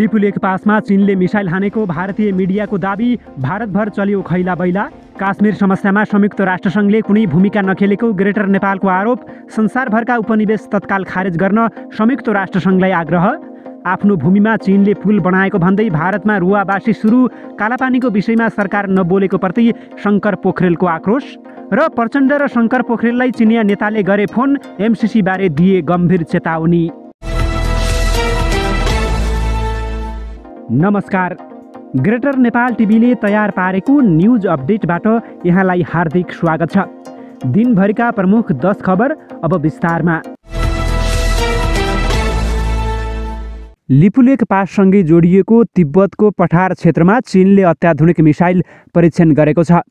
लिपुलेख पासमा चीनले मिसाइल हानेको भारतीय मिडियाको दाबी। भारतभर चल्यो खैला बैला। काश्मीर समस्यामा संयुक्त राष्ट्रसङ्घले कुनै भूमिका नखेलेको ग्रेटर नेपालको आरोप। संसारभरका उपनिवेश तत्काल खारेज गर्न संयुक्त राष्ट्रसङ्घलाई आग्रह। आफ्नो भूमिमा चीनले पुल बनाएको भन्दै भारतमा रुवाबासी सुरु। कालापानीको विषयमा सरकार नबोलेको प्रति शङ्कर पोखरेलको आक्रोश। र प्रचण्ड र शङ्कर पोखरेललाई चिनिया नेताले गरे फोन। एमसिसी बारे दिए गम्भीर चेतावनी। नमस्कार, ग्रेटर नेपाल टिभीले तयार पारेको न्युज अपडेटबाट यहाँलाई हार्दिक स्वागत छ। दिनभरिका प्रमुख 10 खबर अब विस्तारमा। लिपुलेख पाससँगै जोडिएको तिब्बतको पठार क्षेत्रमा चीनले अत्याधुनिक मिसाइल परीक्षण गरेको छ।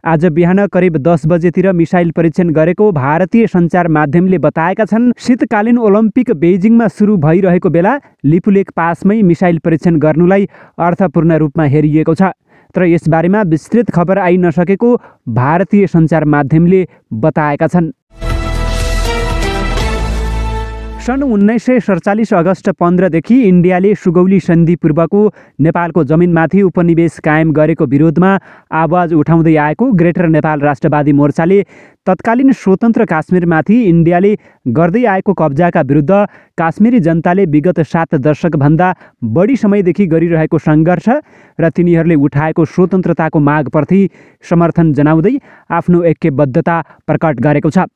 आज बिहान करिब 10 बजेतिर मिसाइल परीक्षण गरेको भारतीय सञ्चार माध्यमले बताएका छन्। शीतकालीन ओलम्पिक बेजिङमा सुरु भइरहेको बेला लिपुलेख पासमै मिसाइल परीक्षण गर्नुलाई अर्थपूर्ण रूपमा हेरिएको छ। तर यसबारेमा विस्तृत खबर आइ नसकेको भारतीय सञ्चार माध्यमले बताएका छन्। सन् 1947 अगस्ट 15 देखि इन्डियाले सुगौली सन्धि पूर्वको नेपालको जमिनमाथि उपनिवेश कायम गरेको विरोधमा आवाज उठाउँदै आएको ग्रेटर नेपाल राष्ट्रवादी मोर्चाले तत्कालीन स्वतन्त्र काश्मीरमाथि इन्डियाले गर्दै आएको कब्जाका विरुद्ध काश्मीरी जनताले विगत 7 दशकभन्दा बढी समयदेखि गरिरहेको सङ्घर्ष र तिनीहरूले उठाएको स्वतन्त्रताको मागप्रति समर्थन जनाउँदै आफ्नो ऐक्यबद्धता प्रकट गरेको छ।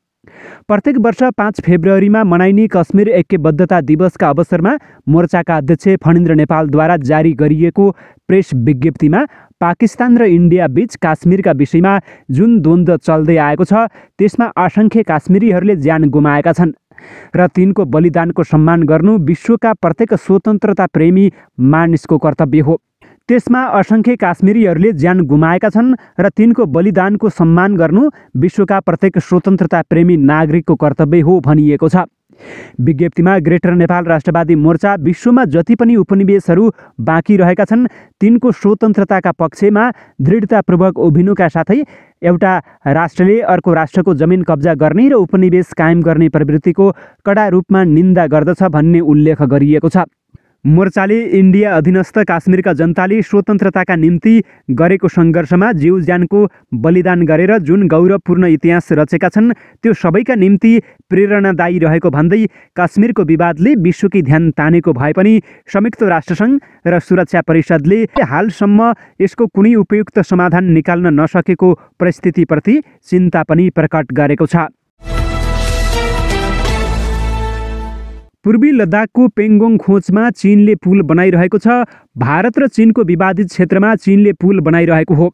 प्रत्येक वर्ष 5 फेब्रुअरीमा मनाइने कश्मीर ऐक्यबद्धता दिवसका अवसरमा मोर्चाका अध्यक्ष फणिन्द्र नेपालद्वारा जारी गरिएको प्रेस विज्ञप्तिमा पाकिस्तान र इन्डिया बीच काश्मीरका विषयमा जुन द्वन्द्व चल्दै आएको छ त्यसमा असङ्ख्य काश्मीरीहरूले ज्यान गुमाएका छन् र तिनको बलिदानको सम्मान गर्नु विश्वका प्रत्येक स्वतन्त्रता प्रेमी मानिसको कर्तव्य हो। त्यसमा असङ्ख्य काश्मीरीहरूले ज्यान गुमाएका छन् र तिनको बलिदानको सम्मान गर्नु विश्वका प्रत्येक स्वतन्त्रता प्रेमी नागरिकको कर्तव्य हो भनिएको छ। विज्ञप्तिमा ग्रेटर नेपाल राष्ट्रवादी मोर्चा विश्वमा जति पनि उपनिवेशहरू बाँकी रहेका छन् तिनको स्वतन्त्रताका पक्षमा दृढतापूर्वक उभिनुका साथै एउटा राष्ट्रले अर्को राष्ट्रको जमिन कब्जा गर्ने र उपनिवेश कायम गर्ने प्रवृत्तिको कडा रूपमा निन्दा गर्दछ भन्ने उल्लेख गरिएको छ। मोर्चाले इन्डिया अधीनस्थ काश्मीरका जनताले स्वतन्त्रताका निम्ति गरेको सङ्घर्षमा जीव ज्यानको बलिदान गरेर जुन गौरवपूर्ण इतिहास रचेका छन् त्यो सबैका निम्ति प्रेरणादायी रहेको भन्दै काश्मीरको विवादले विश्वकै ध्यान तानेको भए पनि संयुक्त राष्ट्रसङ्घ र सुरक्षा परिषदले हालसम्म यसको कुनै उपयुक्त समाधान निकाल्न नसकेको परिस्थितिप्रति चिन्ता पनि प्रकट गरेको छ। पूर्वी लद्दाखको पेङ्गोङ खोजमा चीनले पुल बनाइरहेको छ। भारत र चीनको विवादित क्षेत्रमा चीनले पुल बनाइरहेको हो।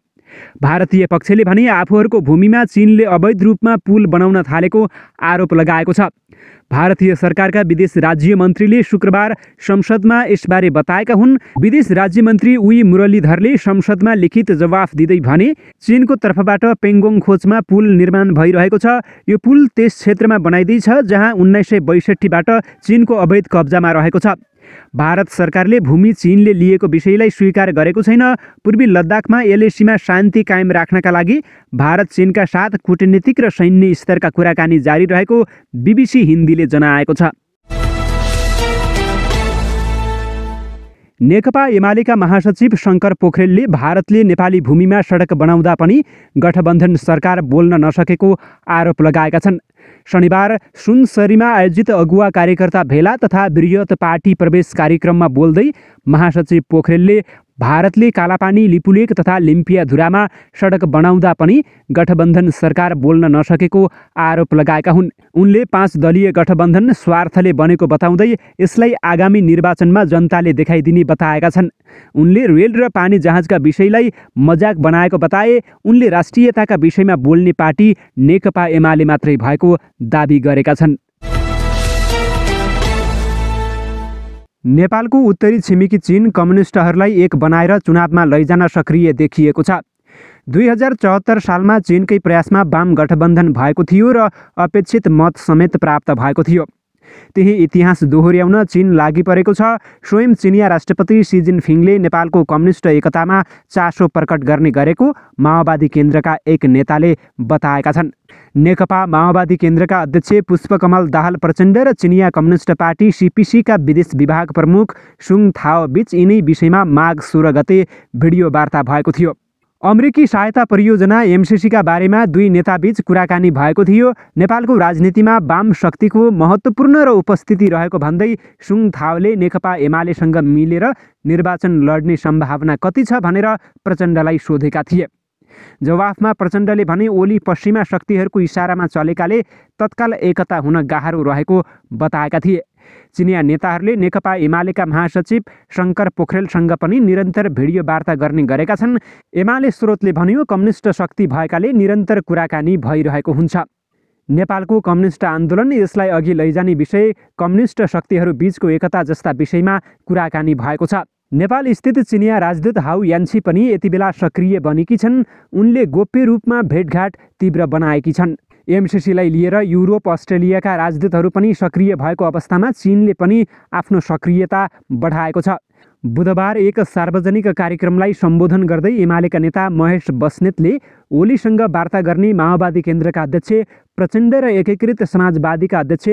भारतीय पक्षले भने आफूहरूको भूमिमा चीनले अवैध रूपमा पुल बनाउन थालेको आरोप लगाएको छ। भारतीय सरकारका विदेश राज्य मन्त्रीले शुक्रबार संसदमा यसबारे बताएका हुन्। विदेश राज्य मन्त्री उई मुरलीधरले संसदमा लिखित जवाफ दिँदै भने चीनको तर्फबाट पेङ्गोङ खोजमा पुल निर्माण भइरहेको छ। यो पुल त्यस क्षेत्रमा बनाइँदैछ जहाँ 1962बाट चीनको अवैध कब्जामा रहेको छ। भारत सरकारले भूमि चीनले लिएको विषयलाई स्वीकार गरेको छैन। पूर्वी लद्दाखमा एलएसीमा शान्ति कायम राख्नका लागि भारत चीनका साथ कूटनीतिक र सैन्य स्तरका कुराकानी जारी रहेको बीबीसी हिन्दीले जनाएको छ। नेकपा एमालेका महासचिव शङ्कर पोखरेलले भारतले नेपाली भूमिमा सडक बनाउँदा पनि गठबन्धन सरकार बोल्न नसकेको आरोप लगाएका छन्। शनिबार सुनसरीमा आयोजित अगुवा कार्यकर्ता भेला तथा वृहत पार्टी प्रवेश कार्यक्रममा बोल्दै महासचिव पोखरेलले भारतले कालापानी, लिपुलेख तथा लिम्पियाधुरामा सडक बनाउँदा पनि गठबन्धन सरकार बोल्न नसकेको आरोप लगाएका हुन्। उनले 5 दलीय गठबन्धन स्वार्थले बनेको बताउँदै यसलाई आगामी निर्वाचनमा जनताले देखाइदिने बताएका छन्। उनले रेल र पानी जहाजका विषयलाई मजाक बनाएको बताए। उनले राष्ट्रियताका विषयमा बोल्ने पार्टी नेकपा एमाले मात्रै भएको दाबी गरेका छन्। नेपालको उत्तरी छिमेकी चीन कम्युनिस्टहरूलाई एक बनाएर चुनावमा लैजान सक्रिय देखिएको छ। 2074 सालमा चीनकै प्रयासमा वाम गठबन्धन भएको थियो र अपेक्षित मत समेत प्राप्त भएको थियो। त्यही इतिहास दोहोर्याउन चीन लागि परेको छ। स्वयं चिनिया राष्ट्रपति सी जिनपिङले नेपालको कम्युनिस्ट एकतामा चासो प्रकट गर्ने गरेको माओवादी केन्द्रका एक नेताले बताएका छन्। नेकपा माओवादी केन्द्रका अध्यक्ष पुष्पकमल दाहाल प्रचण्ड र चिनिया कम्युनिस्ट पार्टी सीपीसीका विदेश विभाग प्रमुख सुङ थाओ बीच यिनै विषयमा माघ 16 गते भिडियो वार्ता भएको थियो। अमेरिकी सहायता परियोजना एमसीसीका बारेमा दुई नेताबीच कुराकानी भएको थियो। नेपालको राजनीतिमा वाम शक्तिको महत्त्वपूर्ण र उपस्थिति रहेको भन्दै सुङ थाओले नेकपा एमालेसँग मिलेर निर्वाचन लड्ने सम्भावना कति छ भनेर प्रचण्डलाई सोधेका थिए। जवाफमा प्रचण्डले भने ओली पश्चिमा शक्तिहरूको इसारामा चलेकाले तत्काल एकता हुन गाह्रो रहेको बताएका थिए। चिनिया नेताहरूले नेकपा एमालेका महासचिव शङ्कर पोखरेलसँग पनि निरन्तर भिडियो वार्ता गर्ने गरेका छन्। एमाले स्रोतले भन्यो कम्युनिस्ट शक्ति भएकाले निरन्तर कुराकानी भइरहेको हुन्छ। नेपालको कम्युनिस्ट आन्दोलन यसलाई अघि लैजाने विषय कम्युनिस्ट शक्तिहरू बीचको एकता जस्ता विषयमा कुराकानी भएको छ। नेपाल स्थित चिनिया राजदूत हाउ यान्छी पनि यति बेला सक्रिय बनेकी छन्। उनले गोप्य रूपमा भेटघाट तीव्र बनाएकी छन्। एमसीसीलाई लिएर युरोप अस्ट्रेलियाका राजदूतहरू पनि सक्रिय भएको अवस्थामा चीनले पनि आफ्नो सक्रियता बढाएको छ। बुधबार एक सार्वजनिक कार्यक्रमलाई सम्बोधन गर्दै एमालेका नेता महेश बस्नेतले ओलीसँग वार्ता गर्ने माओवादी केन्द्रका अध्यक्ष प्रचण्ड र एकीकृत समाजवादीका अध्यक्ष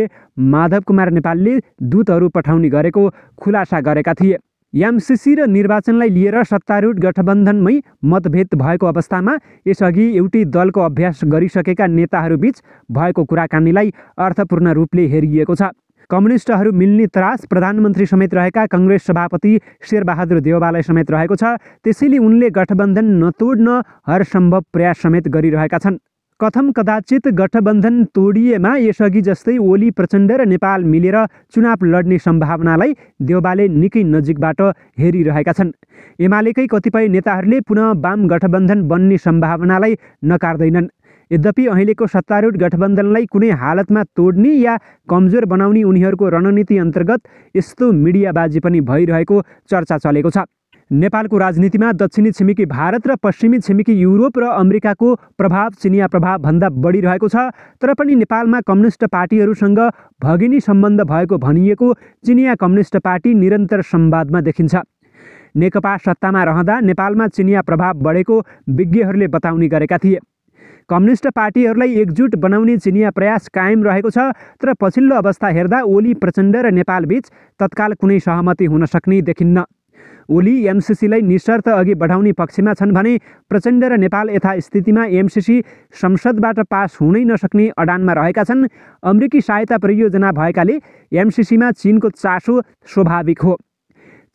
माधव कुमार नेपालले दूतहरू पठाउने गरेको खुलासा गरेका थिए। एमसीसी र निर्वाचनलाई लिएर सत्तारूढ गठबन्धनमै मतभेद भएको अवस्थामा यसअघि एउटै दलको अभ्यास गरिसकेका नेताहरूबीच भएको कुराकानीलाई अर्थपूर्ण रूपले हेरिएको छ। कम्युनिस्टहरू मिल्ने त्रास प्रधानमन्त्री समेत रहेका काङ्ग्रेस सभापति शेरबहादुर देउवालाई समेत रहेको छ। त्यसैले उनले गठबन्धन नतोड्न हरसम्भव प्रयास समेत गरिरहेका छन्। कथम कदाचित गठबन्धन तोडिएमा यसअघि जस्तै ओली प्रचण्ड र नेपाल मिलेर चुनाव लड्ने सम्भावनालाई देउवाले निकै नजिकबाट हेरिरहेका छन्। एमालेकै कतिपय नेताहरूले पुनः वाम गठबन्धन बन्ने सम्भावनालाई नकार्दैनन्। यद्यपि अहिलेको सत्तारूढ गठबन्धनलाई कुनै हालतमा तोड्ने या कमजोर बनाउने उनीहरूको रणनीति अन्तर्गत यस्तो मिडियाबाजी पनि भइरहेको चर्चा चलेको छ। नेपालको राजनीतिमा दक्षिणी छिमेकी भारत र पश्चिमी छिमेकी युरोप र अमेरिकाको प्रभाव चिनिया प्रभावभन्दा बढी रहेको छ। तर पनि नेपालमा कम्युनिस्ट पार्टीहरूसँग भगिनी सम्बन्ध भएको भनिएको चिनिया कम्युनिस्ट पार्टी निरन्तर संवादमा देखिन्छ। नेकपा सत्तामा रहँदा नेपालमा चिनिया प्रभाव बढेको विज्ञहरूले बताउने गरेका थिए। कम्युनिस्ट पार्टीहरूलाई एकजुट बनाउने चिनिया प्रयास कायम रहेको छ। तर पछिल्लो अवस्था हेर्दा ओली प्रचण्ड र नेपालबीच तत्काल कुनै सहमति हुन सक्ने देखिन्न। ओली एमसीसीलाई निशर्त अघि बढाउने पक्षमा छन् भने प्रचण्ड र नेपाल यथास्थितिमा एमसीसी संसदबाट पास हुनै नसक्ने अडानमा रहेका छन्। अमेरिकी सहायता परियोजना भएकाले एमसीसीमा चीनको चासो स्वाभाविक हो।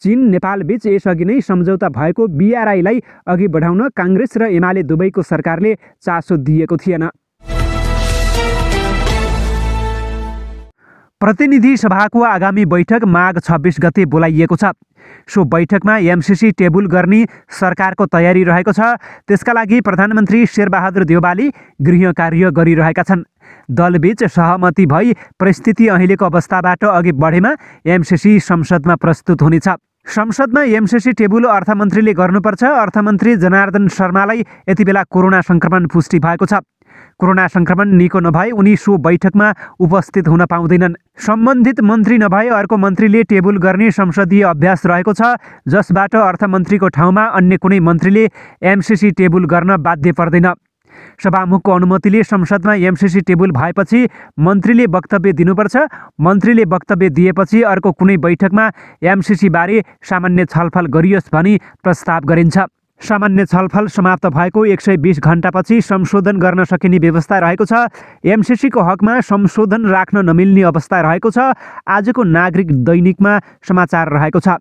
चीन नेपालबीच यसअघि नै सम्झौता भएको बीआरआईलाई अघि बढाउन काङ्ग्रेस र एमाले दुवैको सरकारले चासो दिएको थिएन। प्रतिनिधि सभाको आगामी बैठक माघ 26 गते बोलाइएको छ। सो बैठकमा एमसीसी टेबुल गर्ने सरकारको तयारी रहेको छ। त्यसका लागि प्रधानमन्त्री शेरबहादुर देउवाले गृह कार्य गरिरहेका छन्। दलबीच सहमति भई परिस्थिति अहिलेको अवस्थाबाट अघि बढेमा एमसीसी संसदमा प्रस्तुत हुनेछ। संसदमा एमसीसी टेबुल अर्थमन्त्रीले गर्नुपर्छ। अर्थमन्त्री जनार्दन शर्मालाई यति बेला कोरोना सङ्क्रमण पुष्टि भएको छ। कोरोना सङ्क्रमण निको नभए उनी सो बैठकमा उपस्थित हुन पाउँदैनन्। सम्बन्धित मन्त्री नभए अर्को मन्त्रीले टेबुल गर्ने संसदीय अभ्यास रहेको छ, जसबाट अर्थमन्त्रीको ठाउँमा अन्य कुनै मन्त्रीले एमसीसी टेबुल गर्न बाध्य पर्दैन। सभामुखको अनुमतिले संसदमा एमसीसी टेबुल भएपछि मन्त्रीले वक्तव्य दिनुपर्छ। मन्त्रीले वक्तव्य दिएपछि अर्को कुनै बैठकमा एमसीसी बारे सामान्य छलफल गरियोस् भनी प्रस्ताव गरिन्छ। सामान्य छलफल समाप्त भएको 120 घण्टापछि संशोधन गर्न सकिने व्यवस्था रहेको छ। एमसीसीको हकमा संशोधन राख्न नमिल्ने अवस्था रहेको छ। आजको नागरिक दैनिकमा समाचार रहेको छ।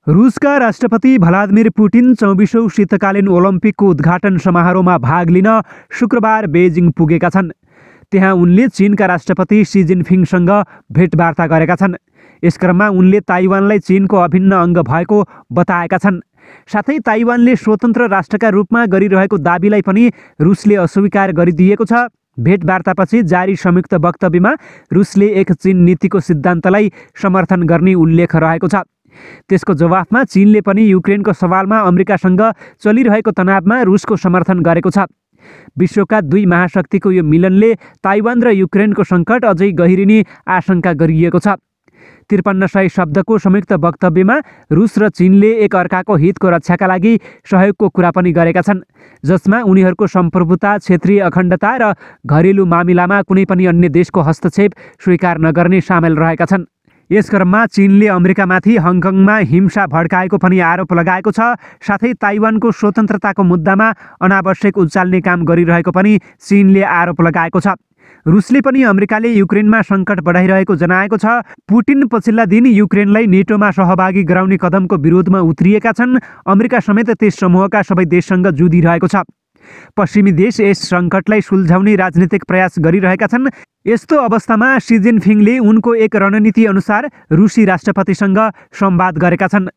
रुसका राष्ट्रपति भ्लादिमिर पुटिन 24औं शीतकालीन ओलम्पिकको उद्घाटन समारोहमा भाग लिन शुक्रबार बेजिङ पुगेका छन्। त्यहाँ उनले चीनका राष्ट्रपति सी जिनपिङसँग भेटवार्ता गरेका छन्। यस क्रममा उनले ताइवानलाई चीनको अभिन्न अङ्ग भएको बताएका छन्। साथै ताइवानले स्वतन्त्र राष्ट्रका रूपमा गरिरहेको दाबीलाई पनि रुसले अस्वीकार गरिदिएको छ। भेटवार्तापछि जारी संयुक्त वक्तव्यमा रुसले एक चीन नीतिको सिद्धान्तलाई समर्थन गर्ने उल्लेख रहेको छ। त्यसको जवाफमा चीनले पनि युक्रेनको सवालमा अमेरिकासँग चलिरहेको तनावमा रुसको समर्थन गरेको छ। विश्वका दुई महाशक्तिको यो मिलनले ताइवान र युक्रेनको सङ्कट अझै गहिरिने आशंका गरिएको छ। 5300 शब्दको संयुक्त वक्तव्यमा रुस र चीनले एक अर्काको हितको रक्षाका लागि सहयोगको कुरा पनि गरेका छन्, जसमा उनीहरूको सम्प्रभुता, क्षेत्रीय अखण्डता र घरेलु मामिलामा कुनै पनि अन्य देशको हस्तक्षेप स्वीकार नगर्ने सामेल रहेका छन्। यस क्रममा चीनले अमेरिकामाथि हङकङमा हिंसा भड्काएको पनि आरोप लगाएको छ। साथै ताइवानको स्वतन्त्रताको मुद्दामा अनावश्यक उचाल्ने काम गरिरहेको पनि चीनले आरोप लगाएको छ। रुसले पनि अमेरिकाले युक्रेनमा सङ्कट बढाइरहेको जनाएको छ। पुटिन पछिल्ला दिन युक्रेनलाई नेटोमा सहभागी गराउने कदमको विरोधमा उत्रिएका छन्। अमेरिका समेत त्यस समूहका सबै देशसँग जुधिरहेको छ। पश्चिमी देश यस सङ्कटलाई सुल्झाउने राजनीतिक प्रयास गरिरहेका छन्। यस्तो अवस्थामा सी जिनपिङले उनको एक रणनीति अनुसार रुसी राष्ट्रपतिसँग संवाद गरेका छन्।